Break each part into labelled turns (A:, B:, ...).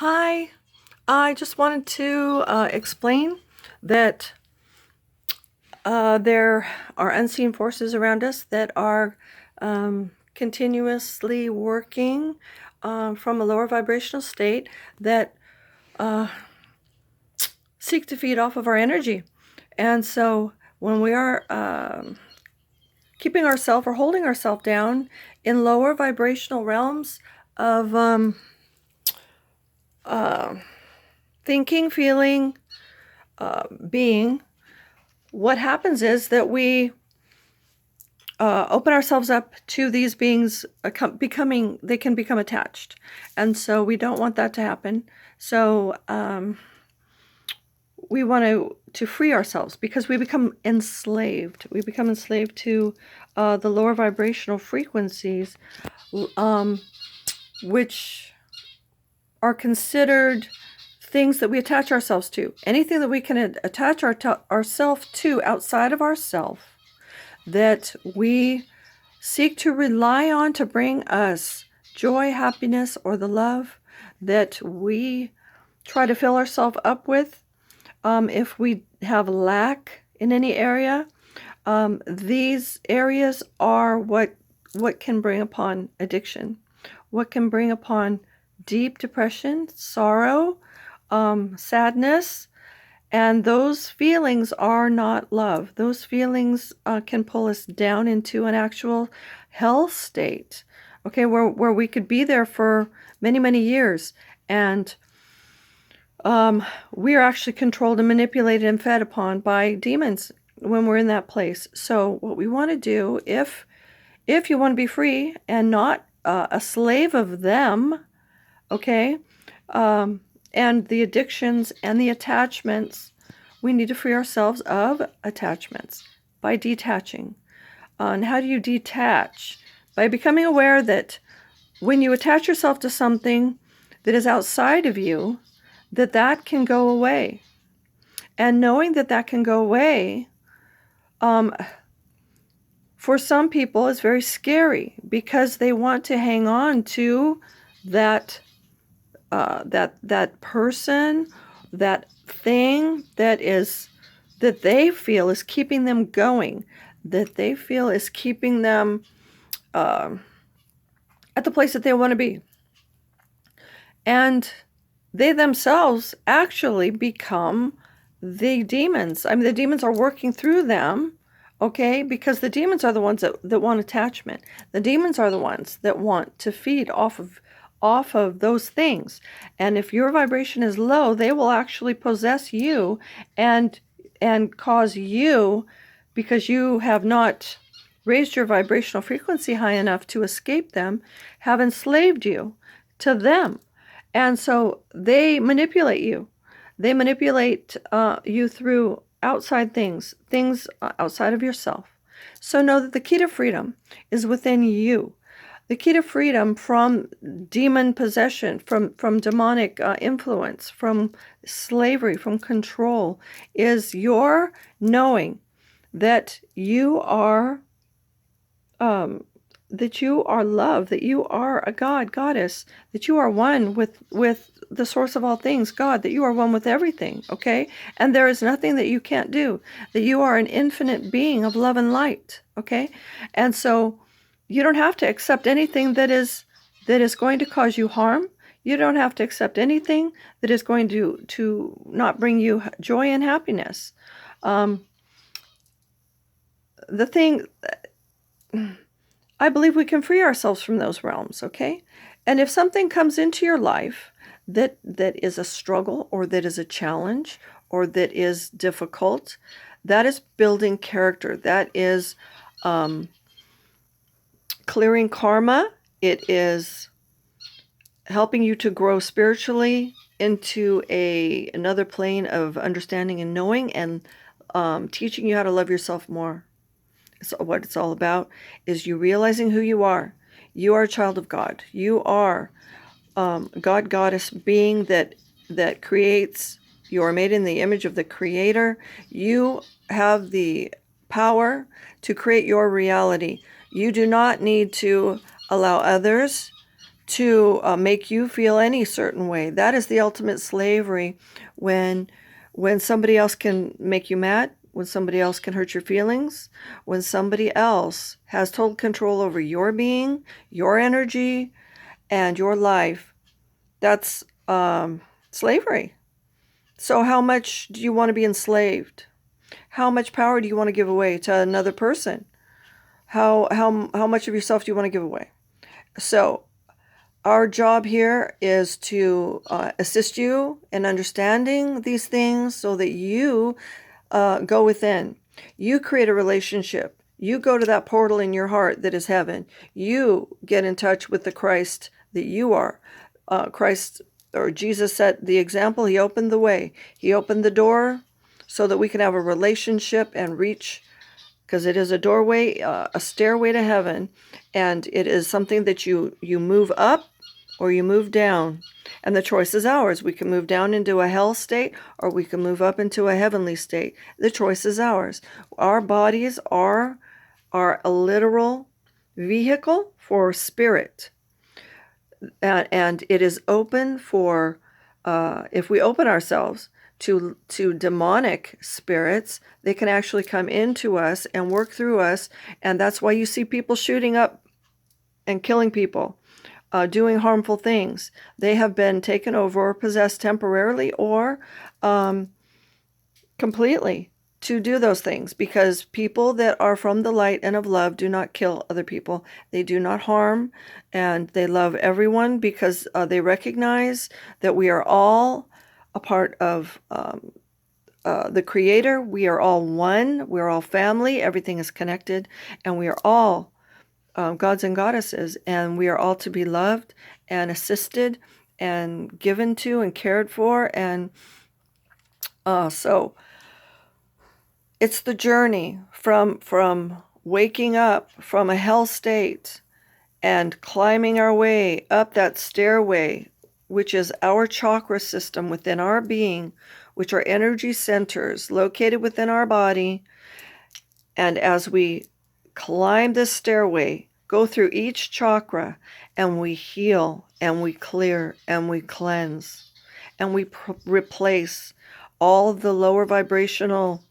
A: Hi, I just wanted to explain that there are unseen forces around us that are continuously working from a lower vibrational state that uh, seek to feed off of our energy. And so when we are keeping ourselves or holding ourselves down in lower vibrational realms of uh, thinking, feeling, being, what happens is that we open ourselves up to these beings they can become attached. And so we don't want that to happen. So we want to free ourselves because we become enslaved. We become enslaved to the lower vibrational frequencies, um, which are considered things that we attach ourselves to. Anything that we can attach ourselves to outside of ourselves that we seek to rely on to bring us joy, happiness, or the love that we try to fill ourselves up with. If we have lack in any area, these areas are what can bring upon addiction, what can bring upon deep depression, sorrow, sadness, and those feelings are not love. Those feelings can pull us down into an actual hell state, okay, where we could be there for many, many years. And we are actually controlled and manipulated and fed upon by demons when we're in that place. So what we want to do, if you want to be free and not a slave of them, okay, and the addictions and the attachments, we need to free ourselves of attachments by detaching. And how do you detach? By becoming aware that when you attach yourself to something that is outside of you, that can go away. And knowing that can go away, for some people is very scary because they want to hang on to that that person, that thing that they feel is keeping them going, that they feel is keeping them at the place that they want to be. And they themselves actually become the demons. I mean, the demons are working through them, okay? Because the demons are the ones that want attachment. The demons are the ones that want to feed off of those things. And if your vibration is low, they will actually possess you and cause you, because you have not raised your vibrational frequency high enough to escape them, have enslaved you to them. And so they manipulate you. They manipulate you through outside things outside of yourself. So know that the key to freedom is within you. The key to freedom from demon possession, from demonic influence, from slavery, from control, is your knowing that you are love, that you are a god, goddess, that you are one with the source of all things, God, that you are one with everything, okay? And there is nothing that you can't do, that you are an infinite being of love and light, okay? And so you don't have to accept anything that is going to cause you harm. You don't have to accept anything that is going to not bring you joy and happiness. The thing, I believe we can free ourselves from those realms, okay? And if something comes into your life that is a struggle, or that is a challenge, or that is difficult, that is building character. That is clearing karma. It is helping you to grow spiritually into another plane of understanding and knowing, and teaching you how to love yourself more. So what it's all about is you realizing who you are. You are a child of God. You are God, goddess being that creates. You are made in the image of the Creator. You have the power to create your reality. You do not need to allow others to make you feel any certain way. That is the ultimate slavery, when somebody else can make you mad, when somebody else can hurt your feelings, when somebody else has total control over your being, your energy, and your life. That's slavery. So how much do you want to be enslaved? How much power do you want to give away to another person? How much of yourself do you want to give away? So our job here is to assist you in understanding these things so that you go within. You create a relationship. You go to that portal in your heart that is heaven. You get in touch with the Christ that you are. Christ, or Jesus, set the example. He opened the way. He opened the door so that we can have a relationship and reach, because it is a doorway, a stairway to heaven, and it is something that you move up or you move down, and the choice is ours. We can move down into a hell state, or we can move up into a heavenly state. The choice is ours. Our bodies are a literal vehicle for spirit, and it is open for, if we open ourselves to demonic spirits, they can actually come into us and work through us. And that's why you see people shooting up and killing people, doing harmful things. They have been taken over or possessed temporarily or completely to do those things, because people that are from the light and of love do not kill other people. They do not harm, and they love everyone, because they recognize that we are all a part of the Creator. We are all one. We're all family. Everything is connected, and we are all gods and goddesses, and we are all to be loved and assisted and given to and cared for. And so it's the journey from waking up from a hell state and climbing our way up that stairway, which is our chakra system within our being, which are energy centers located within our body. And as we climb this stairway, go through each chakra, and we heal, and we clear, and we cleanse, and we replace all of the lower vibrational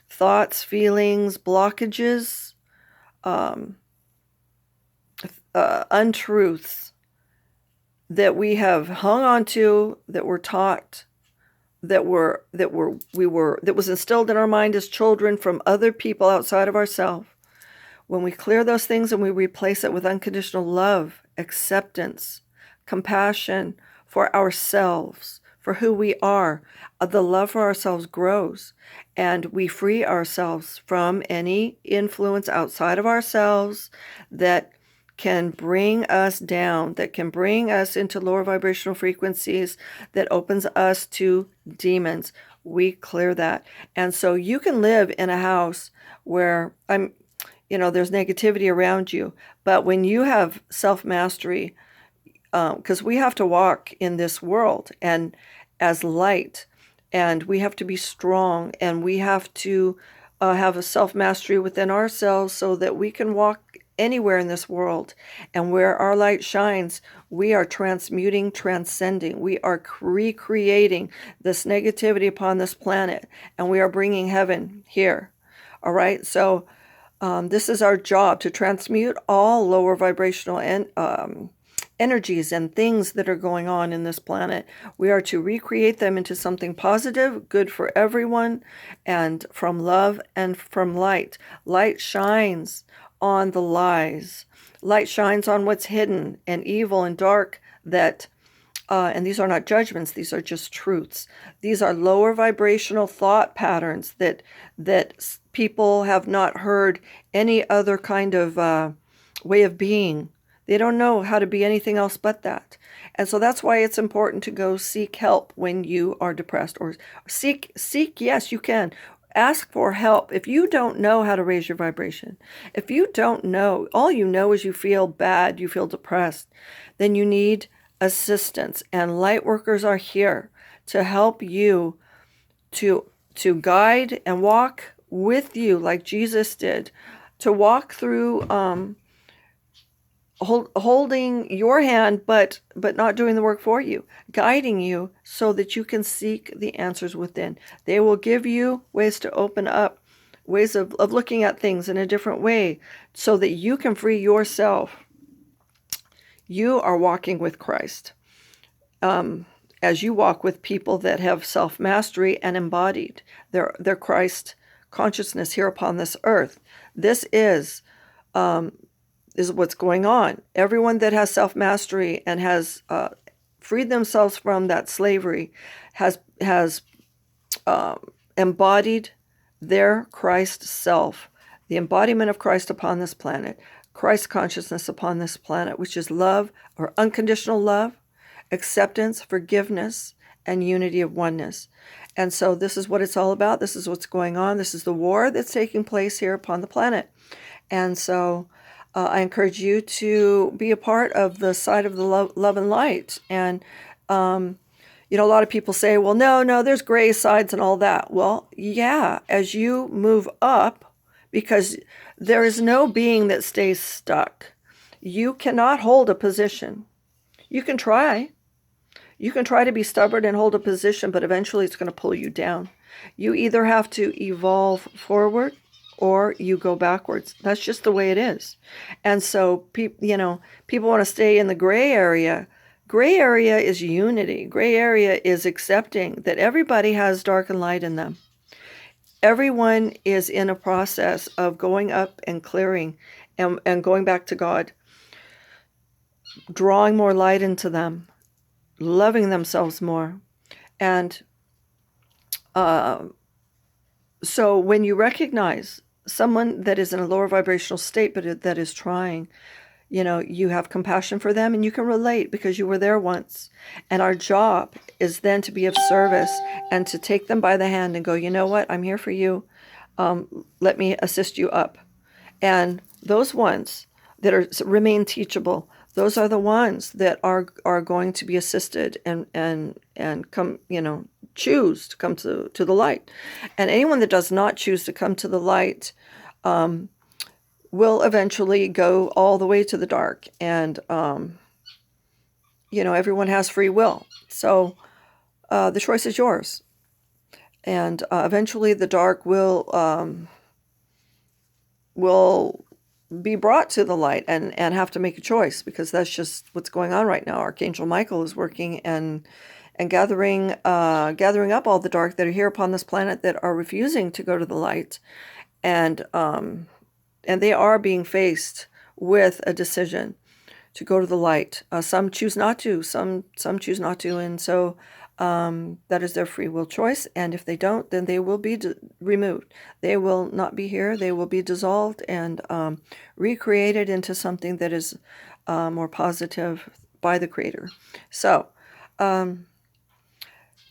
A: thoughts, feelings, blockages, untruths that we have hung on to, that were taught, that was instilled in our mind as children from other people outside of ourselves. When we clear those things and we replace it with unconditional love, acceptance, compassion for ourselves, for who we are, the love for ourselves grows, and we free ourselves from any influence outside of ourselves that can bring us down, that can bring us into lower vibrational frequencies, that opens us to demons. We clear that. And so you can live in a house where there's negativity around you, but when you have self-mastery, because we have to walk in this world and as light, and we have to be strong, and we have to have a self-mastery within ourselves so that we can walk anywhere in this world. And where our light shines, we are transmuting, transcending. We are recreating this negativity upon this planet, and we are bringing heaven here. All right, so this is our job, to transmute all lower vibrational energies and things that are going on in this planet. We are to recreate them into something positive, good for everyone, and from love and from light. Light shines on the lies. Light shines on what's hidden and evil and dark, and these are not judgments, these are just truths. These are lower vibrational thought patterns that people have not heard any other kind of way of being. They don't know how to be anything else but that. And so that's why it's important to go seek help when you are depressed, or seek, yes, you can. Ask for help. If you don't know how to raise your vibration, if you don't know, all you know is you feel bad, you feel depressed, then you need assistance. And light workers are here to help you, to guide and walk with you like Jesus did, to walk through holding your hand, but not doing the work for you, guiding you so that you can seek the answers within. They will give you ways to open up, ways of looking at things in a different way so that you can free yourself. You are walking with Christ. As you walk with people that have self-mastery and embodied their Christ consciousness here upon this earth. This is what's going on. Everyone that has self-mastery and has freed themselves from that slavery has embodied their Christ self, the embodiment of Christ upon this planet, Christ consciousness upon this planet, which is love or unconditional love, acceptance, forgiveness, and unity of oneness. And so this is what it's all about. This is what's going on. This is the war that's taking place here upon the planet. And so I encourage you to be a part of the side of the love and light. And, a lot of people say, well, no, there's gray sides and all that. Well, yeah, as you move up, because there is no being that stays stuck. You cannot hold a position. You can try. You can try to be stubborn and hold a position, but eventually it's going to pull you down. You either have to evolve forward or you go backwards. That's just the way it is. And so, people want to stay in the gray area. Gray area is unity. Gray area is accepting that everybody has dark and light in them. Everyone is in a process of going up and clearing and going back to God, drawing more light into them, loving themselves more. And so when you recognize someone that is in a lower vibrational state, but that is trying, you have compassion for them and you can relate because you were there once. And our job is then to be of service and to take them by the hand and go, you know what, I'm here for you. Let me assist you up. And those ones that remain teachable, those are the ones that are going to be assisted and come, choose to come to the light. And anyone that does not choose to come to the light will eventually go all the way to the dark. And, everyone has free will. So the choice is yours. And eventually the dark will be brought to the light and have to make a choice, because that's just what's going on right now. Archangel Michael is working and gathering up all the dark that are here upon this planet that are refusing to go to the light, and they are being faced with a decision to go to the light. Some choose not to. Some choose not to, and so that is their free will choice. And if they don't, then they will be removed. They will not be here. They will be dissolved and recreated into something that is more positive by the Creator. So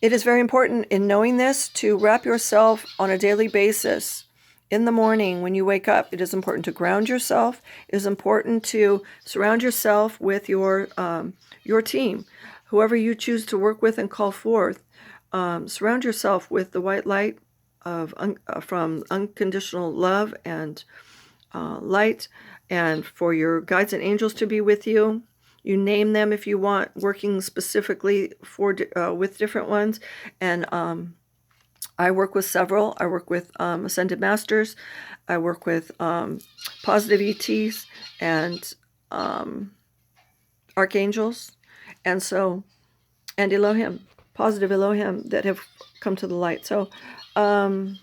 A: it is very important in knowing this to wrap yourself on a daily basis. In the morning when you wake up, it is important to ground yourself. It is important to surround yourself with your team. Whoever you choose to work with and call forth, surround yourself with the white light from unconditional love and light, and for your guides and angels to be with you. You name them if you want, working specifically with different ones. And I work with several. I work with Ascended Masters. I work with positive ETs and archangels. And Elohim, positive Elohim that have come to the light. So I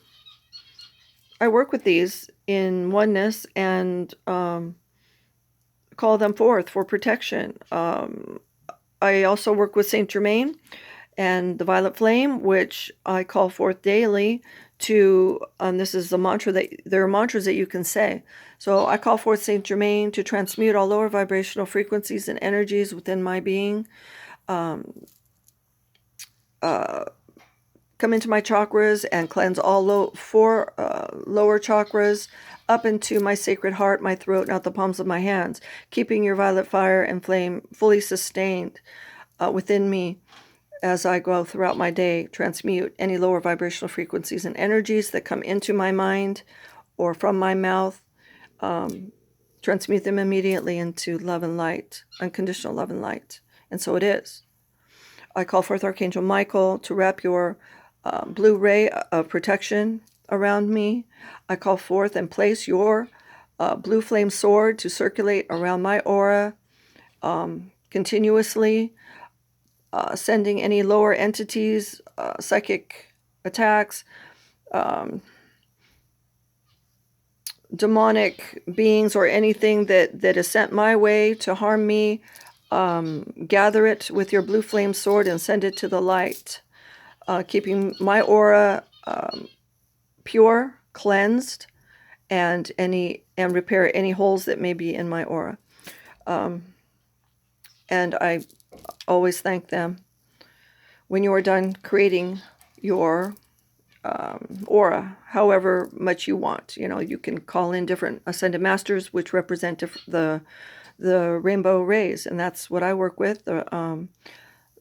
A: work with these in oneness and call them forth for protection. I also work with Saint Germain and the Violet Flame, which I call forth daily to, this is a mantra there are mantras that you can say. So I call forth Saint Germain to transmute all lower vibrational frequencies and energies within my being. Come into my chakras and cleanse all four lower chakras up into my sacred heart, my throat, and out the palms of my hands, keeping your violet fire and flame fully sustained within me as I go throughout my day. Transmute any lower vibrational frequencies and energies that come into my mind or from my mouth. transmute them immediately into love and light, unconditional love and light. And so it is. I call forth Archangel Michael to wrap your blue ray of protection around me. I call forth and place your blue flame sword to circulate around my aura continuously, sending any lower entities, psychic attacks, demonic beings, or anything that is sent my way to harm me. Gather it with your blue flame sword and send it to the light, keeping my aura pure, cleansed, and repair any holes that may be in my aura. And I always thank them. When you are done creating your aura, however much you want, you can call in different ascended masters, which represent the rainbow rays, and that's what I work with.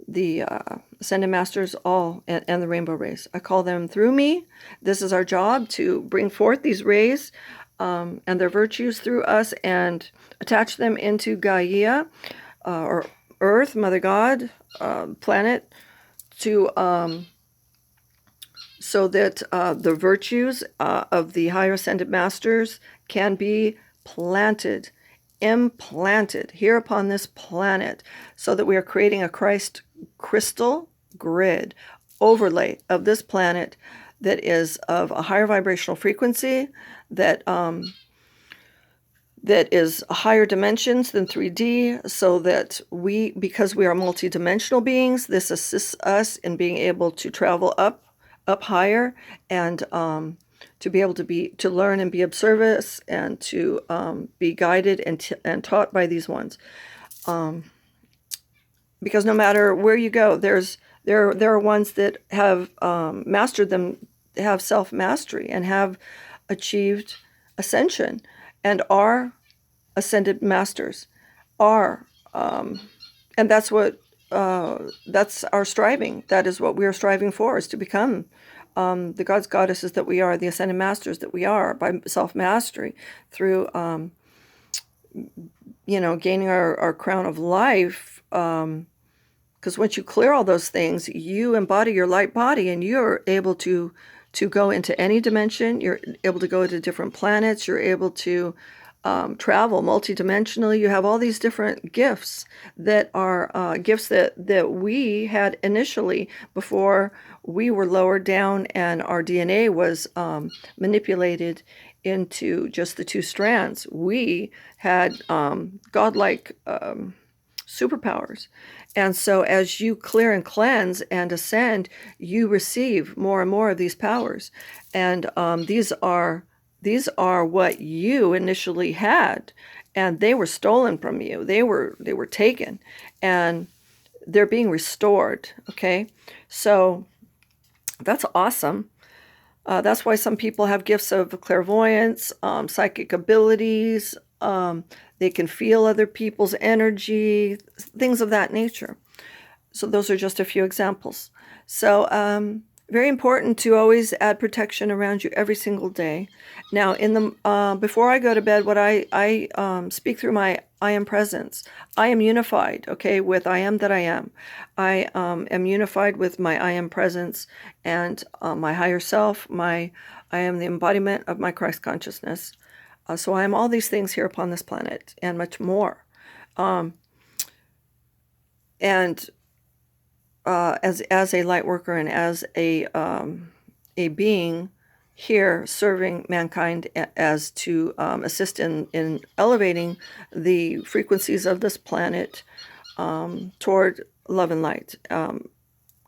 A: The ascended masters, all, and the rainbow rays. I call them through me. This is our job, to bring forth these rays and their virtues through us and attach them into Gaia, or Earth, Mother God, planet, to so that the virtues of the higher ascended masters can be implanted here upon this planet, so that we are creating a Christ crystal grid overlay of this planet that is of a higher vibrational frequency, that is higher dimensions than 3D, so that because we are multidimensional beings, this assists us in being able to travel up higher, and to be able to learn and be of service, and to be guided and taught by these ones. Because no matter where you go, there are ones that have mastered them, have self-mastery, and have achieved ascension, and are ascended masters, and that's what that's our striving. That is what we are striving for, is to become the gods, goddesses that we are, the ascended masters that we are, by self-mastery, through gaining our crown of life. Because once you clear all those things, you embody your light body, and you're able to go into any dimension. You're able to go to different planets. You're able to travel multidimensionally. You have all these different gifts that are gifts that we had initially, before we were lowered down and our DNA was manipulated into just the two strands. We had godlike superpowers. And so as you clear and cleanse and ascend, you receive more and more of these powers. And these are what you initially had, and they were stolen from you. They were taken, and they're being restored. Okay, so that's awesome. That's why some people have gifts of clairvoyance, psychic abilities. They can feel other people's energy, things of that nature. So those are just a few examples. So very important to always add protection around you every single day. Now, before I go to bed, what I speak through my I am presence. I am unified, okay, with I am that I am. I am unified with my I am presence and my higher self. I am the embodiment of my Christ consciousness. So I am all these things here upon this planet, and much more. And as a light worker, and as a being here serving mankind, as to assist in elevating the frequencies of this planet toward love and light,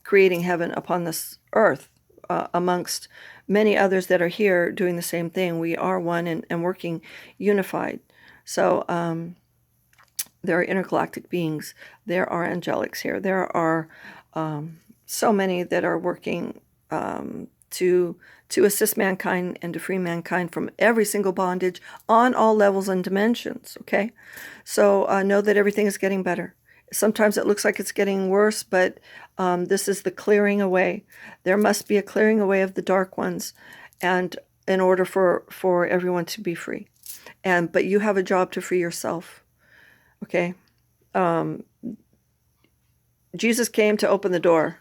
A: creating heaven upon this earth, amongst many others that are here doing the same thing. We are one and working unified. So there are intergalactic beings. There are angelics here. There are so many that are working to assist mankind and to free mankind from every single bondage on all levels and dimensions. Okay, so know that everything is getting better. Sometimes it looks like it's getting worse, but this is the clearing away. There must be a clearing away of the dark ones, and in order for everyone to be free. but you have a job to free yourself. Okay. Jesus came to open the door.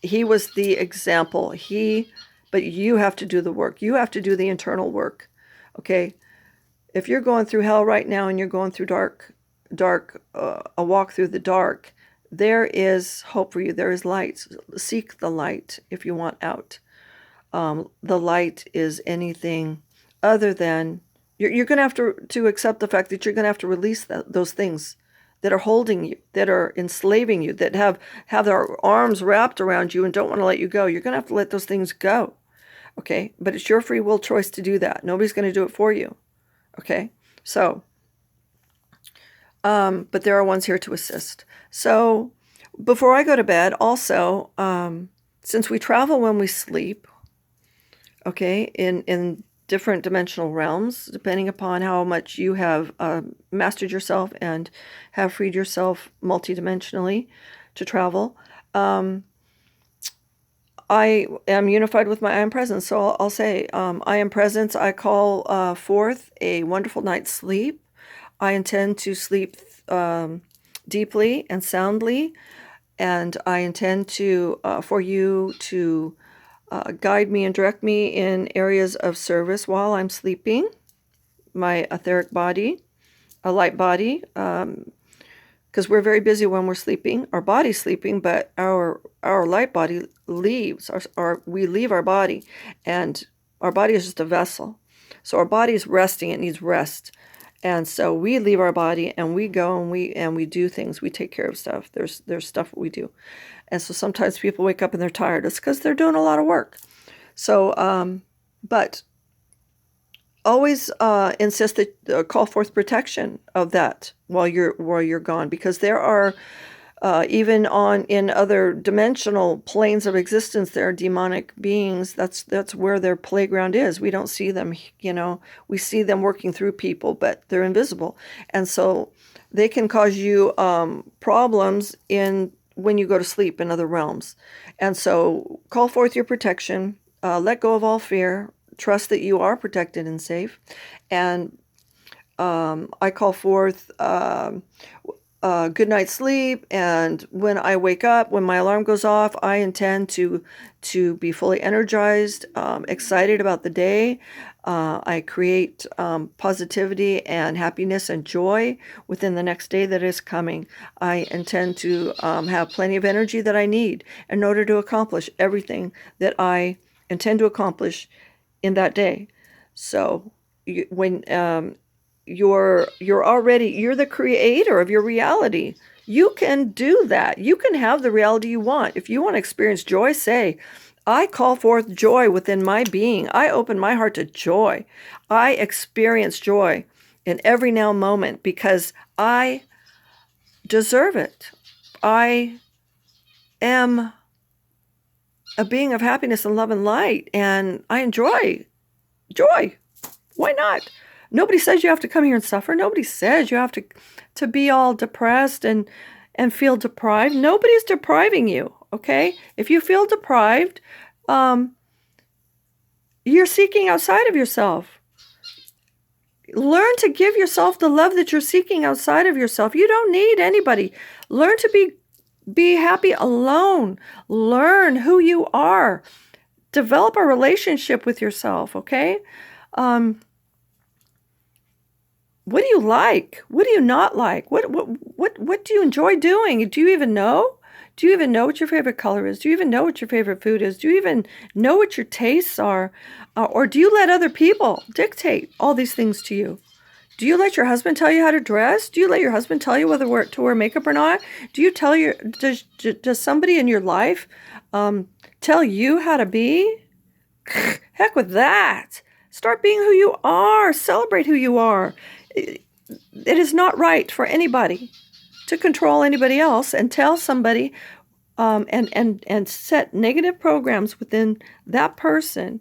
A: He was the example. But you have to do the work. You have to do the internal work. Okay. If you're going through hell right now and you're going through a walk through the dark, there is hope for you. There is light. Seek the light if you want out. The light is anything other than you're going to have to accept the fact that you're going to have to release those things that are holding you, that are enslaving you, that have their arms wrapped around you and don't want to let you go. You're going to have to let those things go. Okay? But it's your free will choice to do that. Nobody's going to do it for you. Okay? So, but there are ones here to assist. So, before I go to bed, also, since we travel when we sleep, okay, in different dimensional realms, depending upon how much you have mastered yourself and have freed yourself multidimensionally to travel. I am unified with my I am presence. So I'll say, I am presence. I call forth a wonderful night's sleep. I intend to sleep deeply and soundly, and I intend to for you to guide me and direct me in areas of service while I'm sleeping. My etheric body, a light body, because we're very busy when we're sleeping. Our body's sleeping, but our light body leaves. We leave our body, and our body is just a vessel. So our body is resting; it needs rest, and so we leave our body and we go and we do things. We take care of stuff. There's stuff we do. And so sometimes people wake up and they're tired. It's because they're doing a lot of work. So, but always insist that call forth protection of that while you're gone, because there are even in other dimensional planes of existence, there are demonic beings. That's where their playground is. We don't see them. We see them working through people, but they're invisible, and so they can cause you problems when you go to sleep in other realms. And so call forth your protection, let go of all fear, trust that you are protected and safe. And I call forth good night's sleep. And when I wake up, when my alarm goes off, I intend to be fully energized, excited about the day. I create positivity and happiness and joy within the next day that is coming. I intend to have plenty of energy that I need in order to accomplish everything that I intend to accomplish in that day. So when you're the creator of your reality. You can do that. You can have the reality you want. If you want to experience joy, say, I call forth joy within my being. I open my heart to joy. I experience joy in every now moment because I deserve it. I am a being of happiness and love and light, and I enjoy joy. Why not? Nobody says you have to come here and suffer. Nobody says you have to be all depressed and feel deprived. Nobody's depriving you, okay? If you feel deprived, you're seeking outside of yourself. Learn to give yourself the love that you're seeking outside of yourself. You don't need anybody. Learn to be happy alone. Learn who you are. Develop a relationship with yourself, okay? What do you like? What do you not like? What do you enjoy doing? Do you even know? Do you even know what your favorite color is? Do you even know what your favorite food is? Do you even know what your tastes are? Or do you let other people dictate all these things to you? Do you let your husband tell you how to dress? Do you let your husband tell you whether to wear makeup or not? Does somebody in your life tell you how to be? Heck with that. Start being who you are. Celebrate who you are. It is not right for anybody to control anybody else and tell somebody and set negative programs within that person,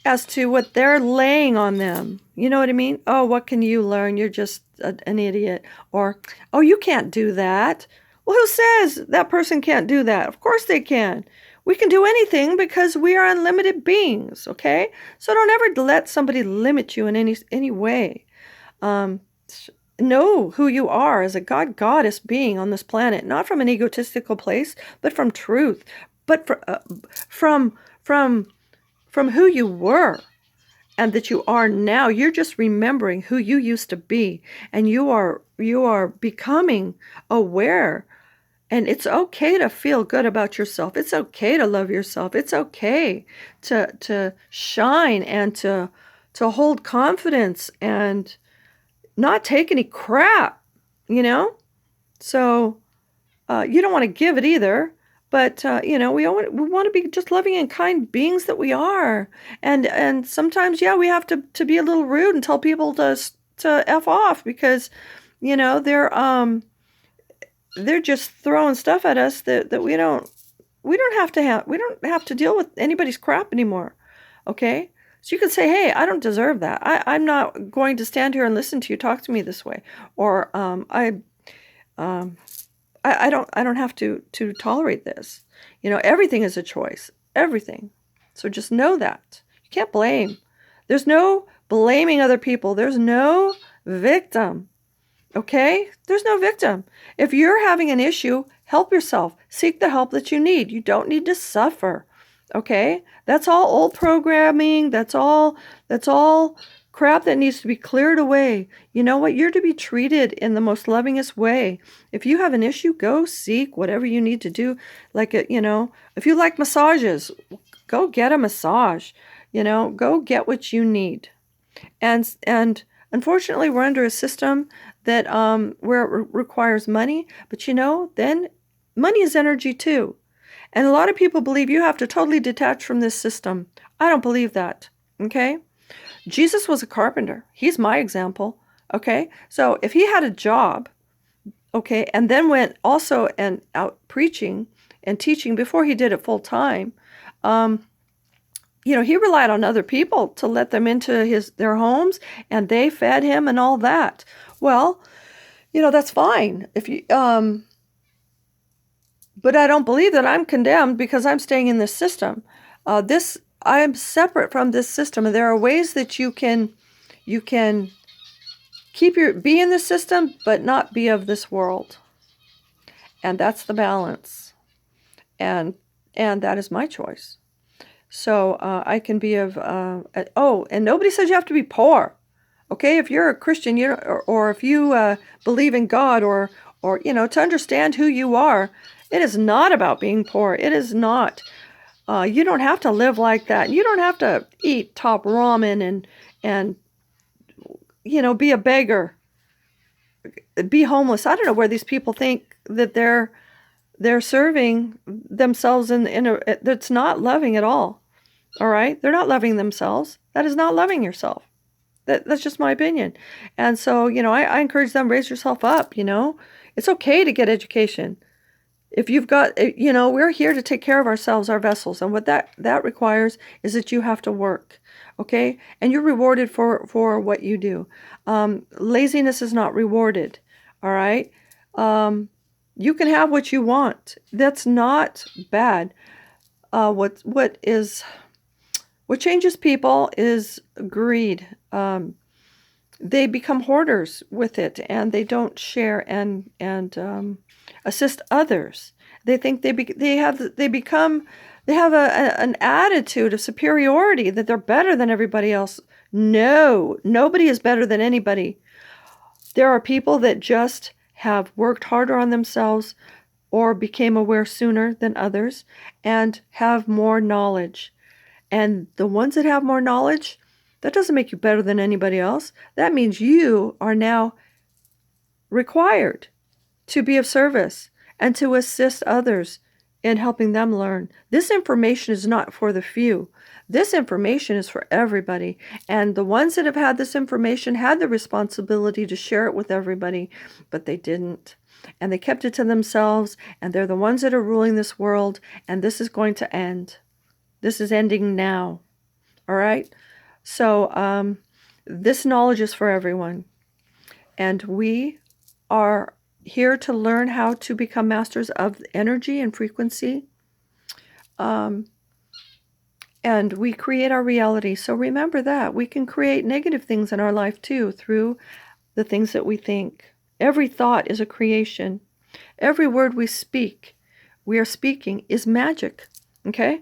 A: as to what they're laying on them. You know what I mean? Oh, what can you learn? You're just an idiot. Or, oh, you can't do that. Well, who says that person can't do that? Of course they can. We can do anything because we are unlimited beings, okay? So don't ever let somebody limit you in any way. Um, know who you are as a God goddess being on this planet, not from an egotistical place, but from truth, but from from who you were and that you are now. You're just remembering who you used to be, and you are becoming aware. And it's okay to feel good about yourself. It's okay to love yourself. It's okay to shine and to hold confidence and not take any crap, you know? So you don't want to give it either. But we want to be just loving and kind beings that we are, and sometimes, yeah, we have to be a little rude and tell people to f off because, they're just throwing stuff at us that we don't have to deal with anybody's crap anymore. Okay? So you can say, hey, I don't deserve that. I'm not going to stand here and listen to you talk to me this way. Or I don't have to tolerate this. Everything is a choice. Everything. So just know that. You can't blame. There's no blaming other people. There's no victim. Okay? There's no victim. If you're having an issue, help yourself. Seek the help that you need. You don't need to suffer. Okay? That's all old programming. That's all crap that needs to be cleared away. You know what? You're to be treated in the most lovingest way. If you have an issue, go seek whatever you need to do. Like, if you like massages, go get a massage. Go get what you need. And unfortunately, we're under a system that where it requires money. But then money is energy too. And a lot of people believe you have to totally detach from this system. I don't believe that. Okay? Jesus was a carpenter. He's my example. Okay? So if he had a job, okay, and then went also and out preaching and teaching before he did it full time, he relied on other people to let them into their homes, and they fed him and all that. Well, that's fine. If you but I don't believe that I'm condemned because I'm staying in this system. I am separate from this system, and there are ways that you can be in the system but not be of this world. And that's the balance. And that is my choice. So I can be of and nobody says you have to be poor. Okay, if you're a Christian, or if you believe in God, or to understand who you are, it is not about being poor. It is not. You don't have to live like that. You don't have to eat top ramen and be a beggar, be homeless. I don't know where these people think that they're serving themselves that's not loving at all. All right, they're not loving themselves. That is not loving yourself. That's just my opinion. And so, I encourage them, raise yourself up. It's okay to get education. If you've got, we're here to take care of ourselves, our vessels. And what that requires is that you have to work. Okay. And you're rewarded for what you do. Laziness is not rewarded. All right. You can have what you want. That's not bad. What changes people is greed. They become hoarders with it, and they don't share and assist others. They think they have an attitude of superiority, that they're better than everybody else. No, nobody is better than anybody. There are people that just have worked harder on themselves or became aware sooner than others and have more knowledge. And the ones that have more knowledge, that doesn't make you better than anybody else. That means you are now required to be of service and to assist others in helping them learn. This information is not for the few. This information is for everybody. And the ones that have had this information had the responsibility to share it with everybody, but they didn't. And they kept it to themselves, and they're the ones that are ruling this world, and this is going to end. This is ending now. All right? So this knowledge is for everyone. And we are here to learn how to become masters of energy and frequency. And we create our reality. So remember that. We can create negative things in our life too through the things that we think. Every thought is a creation. Every word we are speaking is magic. Okay?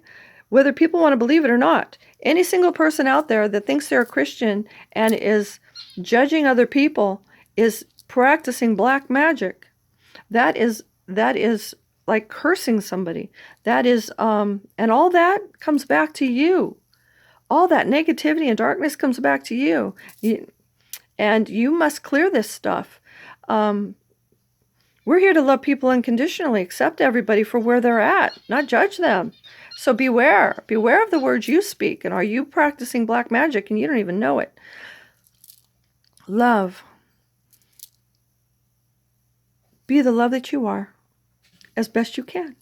A: Whether people want to believe it or not. Any single person out there that thinks they're a Christian and is judging other people is practicing black magic. That is like cursing somebody. That is and all that comes back to you. All that negativity and darkness comes back to you. And you must clear this stuff. We're here to love people unconditionally, accept everybody for where they're at, not judge them. So beware. Beware of the words you speak. And are you practicing black magic and you don't even know it? Love. Be the love that you are as best you can.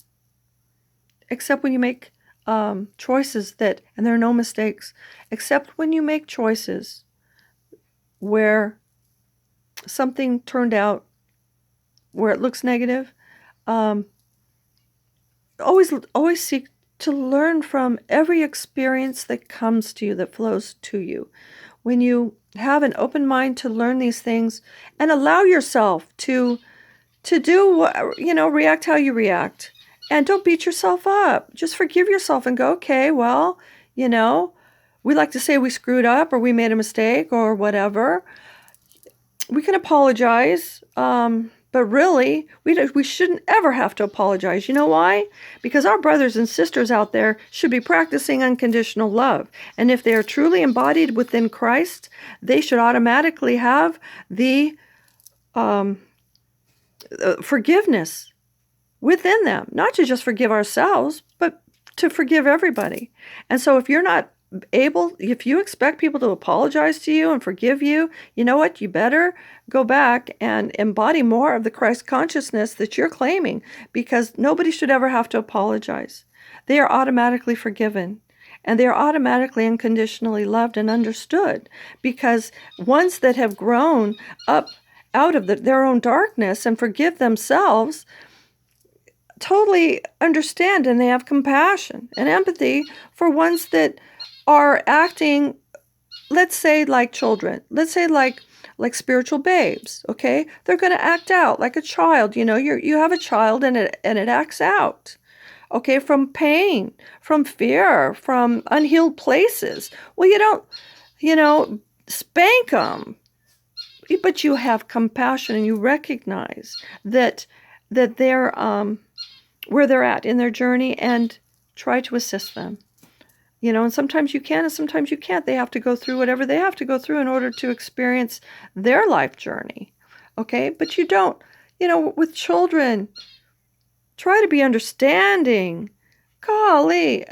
A: Except when you make choices that, and there are no mistakes, except when you make choices where something turned out where it looks negative. Always seek to learn from every experience that comes to you, that flows to you. When you have an open mind to learn these things and allow yourself to do what, react how you react. And don't beat yourself up. Just forgive yourself and go, okay, well, we like to say we screwed up or we made a mistake or whatever. We can apologize, but really, we shouldn't ever have to apologize. You know why? Because our brothers and sisters out there should be practicing unconditional love. And if they are truly embodied within Christ, they should automatically have the forgiveness within them, not to just forgive ourselves, but to forgive everybody. And so if you're not if you expect people to apologize to you and forgive you, you know what? You better go back and embody more of the Christ consciousness that you're claiming, because nobody should ever have to apologize. They are automatically forgiven. And they are automatically unconditionally loved and understood, because ones that have grown up out of their own darkness and forgive themselves totally understand, and they have compassion and empathy for ones that are acting, let's say, like children. Let's say like spiritual babes, okay? They're going to act out like a child. You have a child and it acts out, okay, from pain, from fear, from unhealed places. Well, you don't, spank them. But you have compassion and you recognize that they're where they're at in their journey and try to assist them. And sometimes you can and sometimes you can't. They have to go through whatever they have to go through in order to experience their life journey. Okay? But you don't, with children, try to be understanding. Golly,